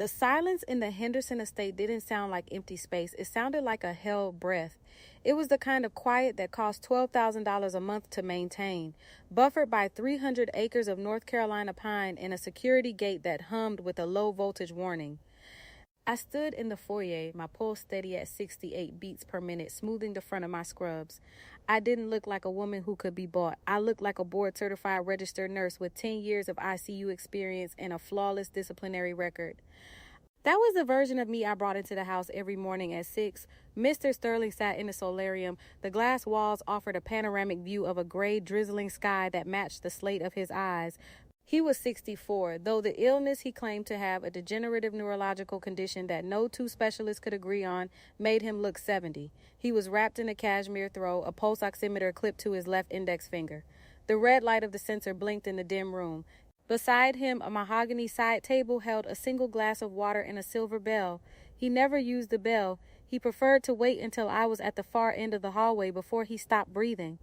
The silence in the Henderson estate didn't sound like empty space. It sounded like a held breath. It was the kind of quiet that cost $12,000 a month to maintain, buffered by 300 acres of North Carolina pine and a security gate that hummed with a low-voltage warning. I stood in the foyer, my pulse steady at 68 beats per minute, smoothing the front of my scrubs. I didn't look like a woman who could be bought. I looked like a board-certified registered nurse with 10 years of ICU experience and a flawless disciplinary record. That was the version of me I brought into the house every morning at 6. Mr. Sterling sat in the solarium. The glass walls offered a panoramic view of a gray, drizzling sky that matched the slate of his eyes. He was 64, though the illness he claimed to have, a degenerative neurological condition that no two specialists could agree on, made him look 70. He was wrapped in a cashmere throw, a pulse oximeter clipped to his left index finger. The red light of the sensor blinked in the dim room. Beside him, a mahogany side table held a single glass of water and a silver bell. He never used the bell. He preferred to wait until I was at the far end of the hallway before he stopped breathing.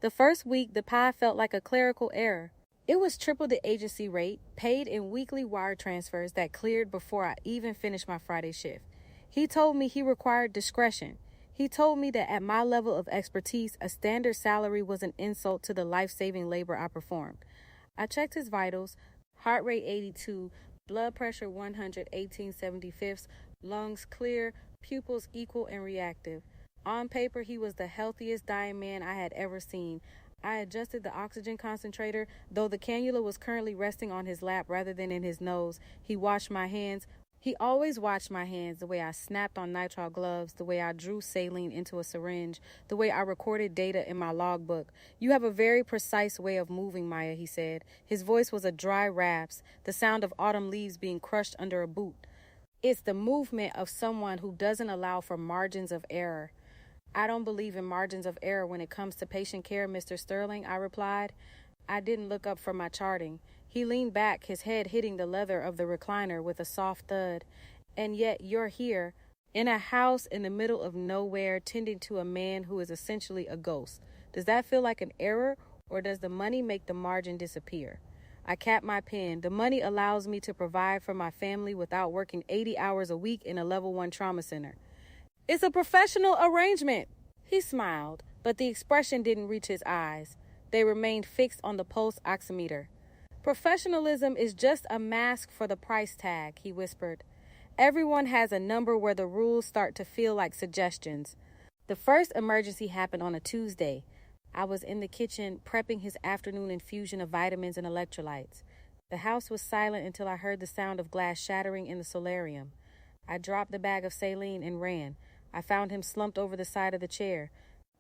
The first week, the pie felt like a clerical error. It was triple the agency rate, paid in weekly wire transfers that cleared before I even finished my Friday shift. He told me he required discretion. He told me that at my level of expertise, a standard salary was an insult to the life-saving labor I performed. I checked his vitals, heart rate 82, blood pressure 100, 18/75, lungs clear, pupils equal and reactive. On paper, he was the healthiest dying man I had ever seen. I adjusted the oxygen concentrator, though the cannula was currently resting on his lap rather than in his nose. He washed my hands. He always watched my hands, the way I snapped on nitrile gloves, the way I drew saline into a syringe, the way I recorded data in my logbook. "You have a very precise way of moving, Maya," he said. His voice was a dry rasp, the sound of autumn leaves being crushed under a boot. "It's the movement of someone who doesn't allow for margins of error." "I don't believe in margins of error when it comes to patient care, Mr. Sterling," I replied. I didn't look up from my charting. He leaned back, his head hitting the leather of the recliner with a soft thud. "And yet you're here, in a house in the middle of nowhere, tending to a man who is essentially a ghost. Does that feel like an error, or does the money make the margin disappear?" I capped my pen. "The money allows me to provide for my family without working 80 hours a week in a level 1 trauma center." "It's a professional arrangement." He smiled, but the expression didn't reach his eyes. They remained fixed on the pulse oximeter. "Professionalism is just a mask for the price tag," he whispered. "Everyone has a number where the rules start to feel like suggestions." The first emergency happened on a Tuesday. I was in the kitchen prepping his afternoon infusion of vitamins and electrolytes. The house was silent until I heard the sound of glass shattering in the solarium. I dropped the bag of saline and ran. I found him slumped over the side of the chair.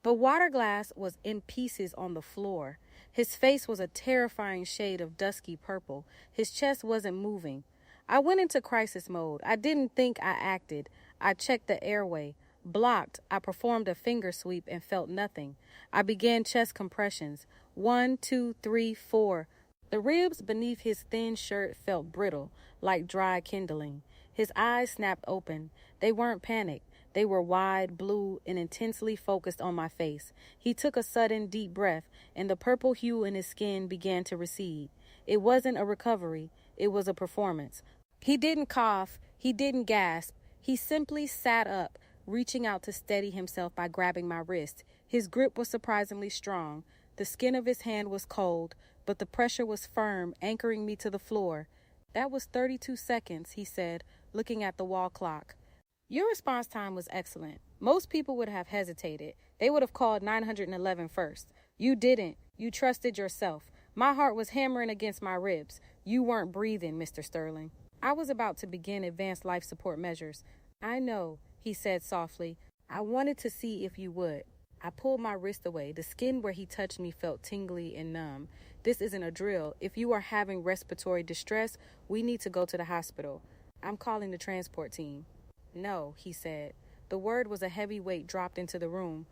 The water glass was in pieces on the floor. His face was a terrifying shade of dusky purple. His chest wasn't moving. I went into crisis mode. I didn't think, I acted. I checked the airway. Blocked. I performed a finger sweep and felt nothing. I began chest compressions. 1, 2, 3, 4. The ribs beneath his thin shirt felt brittle, like dry kindling. His eyes snapped open. They weren't panicked. They were wide, blue, and intensely focused on my face. He took a sudden, deep breath, and the purple hue in his skin began to recede. It wasn't a recovery. It was a performance. He didn't cough. He didn't gasp. He simply sat up, reaching out to steady himself by grabbing my wrist. His grip was surprisingly strong. The skin of his hand was cold, but the pressure was firm, anchoring me to the floor. "That was 32 seconds, he said, looking at the wall clock. "Your response time was excellent. Most people would have hesitated. They would have called 911 first. You didn't. You trusted yourself. My heart was hammering against my ribs. You weren't breathing, Mr. Sterling." I was about to begin advanced life support measures. "I know," he said softly. "I wanted to see if you would." I pulled my wrist away. The skin where he touched me felt tingly and numb. "This isn't a drill. If you are having respiratory distress, we need to go to the hospital. I'm calling the transport team." "No," he said. The word was a heavy weight dropped into the room.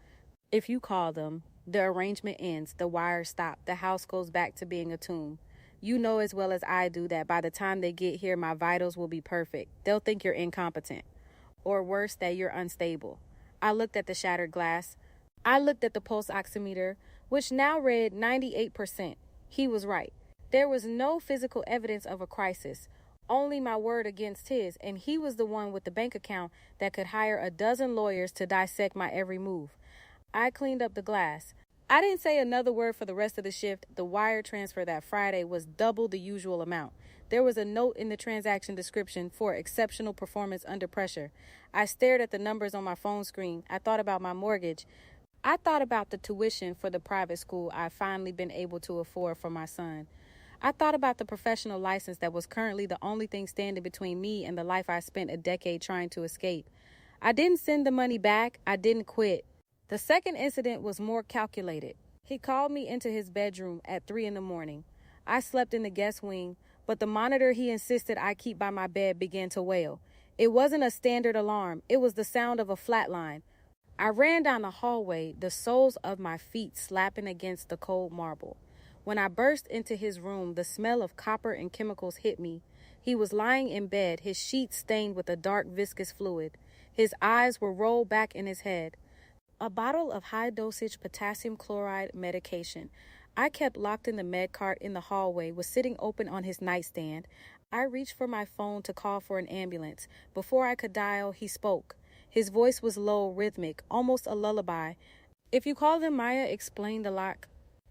"If you call them, the arrangement ends, the wires stop, the house goes back to being a tomb. You know as well as I do that by the time they get here, my vitals will be perfect. They'll think you're incompetent. Or worse, that you're unstable." I looked at the shattered glass. I looked at the pulse oximeter, which now read 98%. He was right. There was no physical evidence of a crisis, Only my word against his, and he was the one with the bank account that could hire a dozen lawyers to dissect my every move. I cleaned up the glass. I didn't say another word for the rest of the shift. The wire transfer that Friday was double the usual amount. There was a note in the transaction description for exceptional performance under pressure. I stared at the numbers on my phone screen. I thought about my mortgage. I thought about the tuition for the private school I've finally been able to afford for my son. I thought about the professional license that was currently the only thing standing between me and the life I spent a decade trying to escape. I didn't send the money back. I didn't quit. The second incident was more calculated. He called me into his bedroom at 3 in the morning. I slept in the guest wing, but the monitor he insisted I keep by my bed began to wail. It wasn't a standard alarm. It was the sound of a flatline. I ran down the hallway, the soles of my feet slapping against the cold marble. When I burst into his room, the smell of copper and chemicals hit me. He was lying in bed, his sheets stained with a dark viscous fluid. His eyes were rolled back in his head. A bottle of high-dosage potassium chloride medication. I kept locked in the med cart in the hallway, was sitting open on his nightstand. I reached for my phone to call for an ambulance. Before I could dial, he spoke. His voice was low, rhythmic, almost a lullaby. If you call them Maya, explain the lock.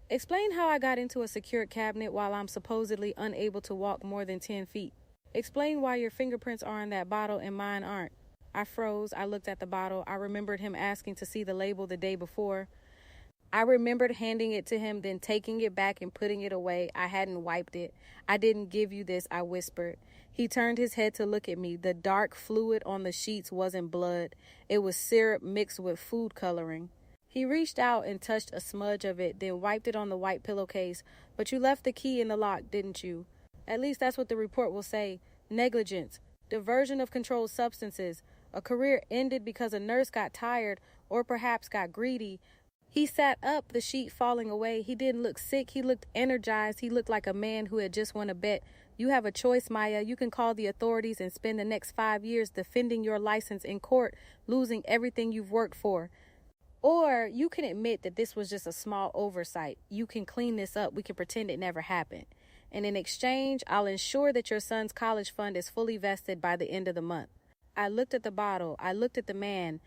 Explain how I got into a secured cabinet while I'm supposedly unable to walk more than 10 feet. Explain why your fingerprints are on that bottle and mine aren't. I froze. I looked at the bottle. I remembered him asking to see the label the day before. I remembered handing it to him, then taking it back and putting it away. I hadn't wiped it. I didn't give you this, I whispered. He turned his head to look at me. The dark fluid on the sheets wasn't blood. It was syrup mixed with food coloring. He reached out and touched a smudge of it, then wiped it on the white pillowcase. But you left the key in the lock, didn't you? At least that's what the report will say. Negligence. Diversion of controlled substances. A career ended because a nurse got tired or perhaps got greedy. He sat up, the sheet falling away. He didn't look sick. He looked energized. He looked like a man who had just won a bet. You have a choice, Maya. You can call the authorities and spend the next 5 years defending your license in court, losing everything you've worked for. Or you can admit that this was just a small oversight. You can clean this up. We can pretend it never happened. And in exchange, I'll ensure that your son's college fund is fully vested by the end of the month. I looked at the bottle. I looked at the man.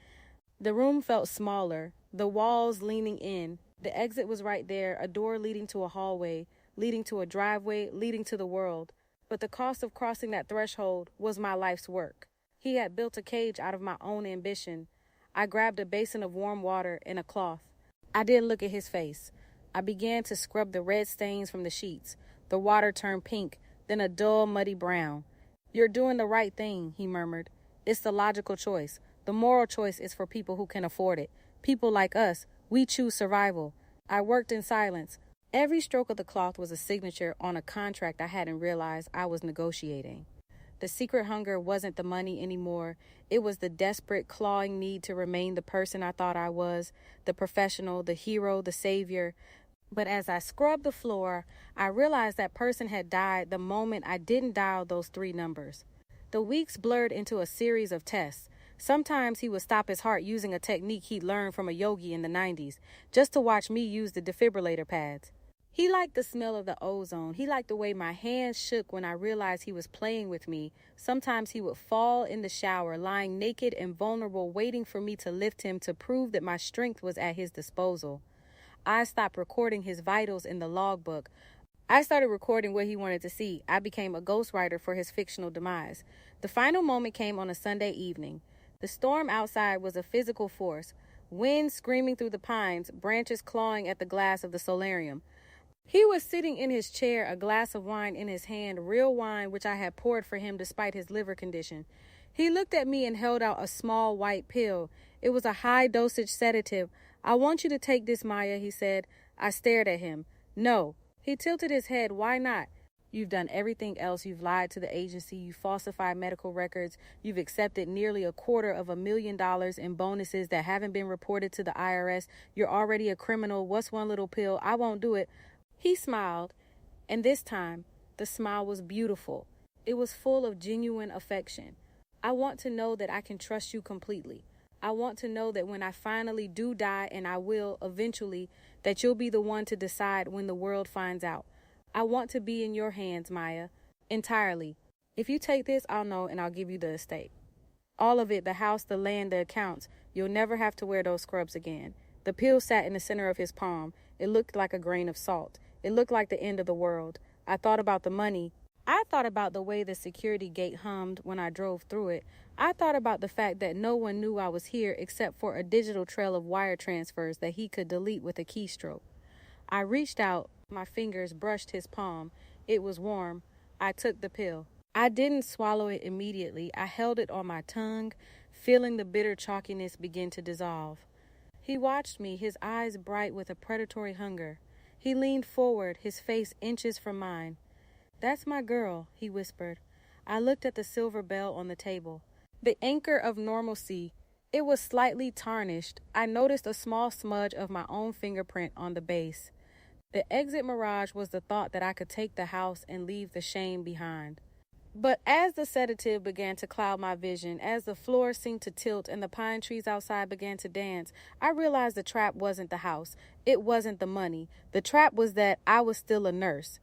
The room felt smaller, the walls leaning in. The exit was right there, a door leading to a hallway, leading to a driveway, leading to the world. But the cost of crossing that threshold was my life's work. He had built a cage out of my own ambition. I grabbed a basin of warm water and a cloth. I didn't look at his face. I began to scrub the red stains from the sheets. The water turned pink, then a dull, muddy brown. You're doing the right thing, he murmured. It's the logical choice. The moral choice is for people who can afford it. People like us, we choose survival. I worked in silence. Every stroke of the cloth was a signature on a contract I hadn't realized I was negotiating. The secret hunger wasn't the money anymore. It was the desperate, clawing need to remain the person I thought I was, the professional, the hero, the savior. But as I scrubbed the floor, I realized that person had died the moment I didn't dial those 3 numbers. The weeks blurred into a series of tests. Sometimes he would stop his heart using a technique he'd learned from a yogi in the 90s, just to watch me use the defibrillator pads. He liked the smell of the ozone. He liked the way my hands shook when I realized he was playing with me. Sometimes he would fall in the shower, lying naked and vulnerable, waiting for me to lift him to prove that my strength was at his disposal. I stopped recording his vitals in the logbook. I started recording what he wanted to see. I became a ghostwriter for his fictional demise. The final moment came on a Sunday evening. The storm outside was a physical force. Wind screaming through the pines, branches clawing at the glass of the solarium. He was sitting in his chair, a glass of wine in his hand, real wine which I had poured for him despite his liver condition. He looked at me and held out a small white pill. It was a high-dosage sedative. I want you to take this, Maya, he said. I stared at him. No. He tilted his head. Why not? You've done everything else. You've lied to the agency. You've falsified medical records. You've accepted nearly $250,000 in bonuses that haven't been reported to the IRS. You're already a criminal. What's one little pill? I won't do it. He smiled, and this time, the smile was beautiful. It was full of genuine affection. I want to know that I can trust you completely. I want to know that when I finally do die, and I will eventually, that you'll be the one to decide when the world finds out. I want to be in your hands, Maya, entirely. If you take this, I'll know and I'll give you the estate. All of it, the house, the land, the accounts. You'll never have to wear those scrubs again. The pill sat in the center of his palm. It looked like a grain of salt. It looked like the end of the world. I thought about the money. I thought about the way the security gate hummed when I drove through it. I thought about the fact that no one knew I was here except for a digital trail of wire transfers that he could delete with a keystroke. I reached out. My fingers brushed his palm. It was warm. I took the pill. I didn't swallow it immediately. I held it on my tongue, feeling the bitter chalkiness begin to dissolve. He watched me, his eyes bright with a predatory hunger. He leaned forward, his face inches from mine. "That's my girl," he whispered. I looked at the silver bell on the table. The anchor of normalcy. It was slightly tarnished. I noticed a small smudge of my own fingerprint on the base. The exit mirage was the thought that I could take the house and leave the shame behind. But as the sedative began to cloud my vision, as the floor seemed to tilt and the pine trees outside began to dance, I realized the trap wasn't the house. It wasn't the money. The trap was that I was still a nurse.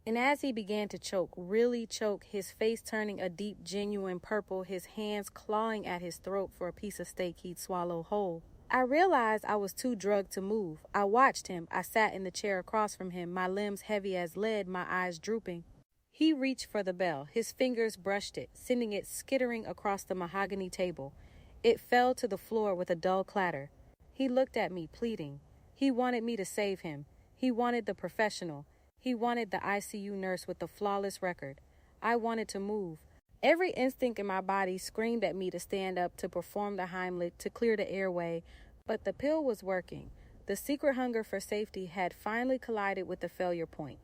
And as he began to choke, really choke, his face turning a deep, genuine purple, his hands clawing at his throat for a piece of steak he'd swallow whole, I realized I was too drugged to move. I watched him. I sat in the chair across from him, my limbs heavy as lead, my eyes drooping. He reached for the bell. His fingers brushed it, sending it skittering across the mahogany table. It fell to the floor with a dull clatter. He looked at me, pleading. He wanted me to save him. He wanted the professional. He wanted the ICU nurse with the flawless record. I wanted to move. Every instinct in my body screamed at me to stand up, to perform the Heimlich, to clear the airway. But the pill was working. The secret hunger for safety had finally collided with the failure point.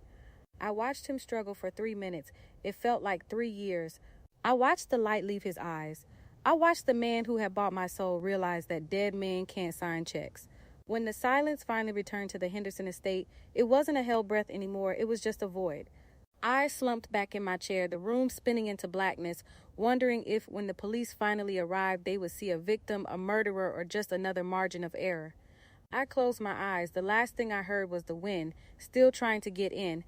I watched him struggle for 3 minutes. It felt like 3 years. I watched the light leave his eyes. I watched the man who had bought my soul realize that dead men can't sign checks. When the silence finally returned to the Henderson estate, it wasn't a hell breath anymore. It was just a void. I slumped back in my chair, the room spinning into blackness, wondering if when the police finally arrived, they would see a victim, a murderer, or just another margin of error. I closed my eyes. The last thing I heard was the wind, still trying to get in.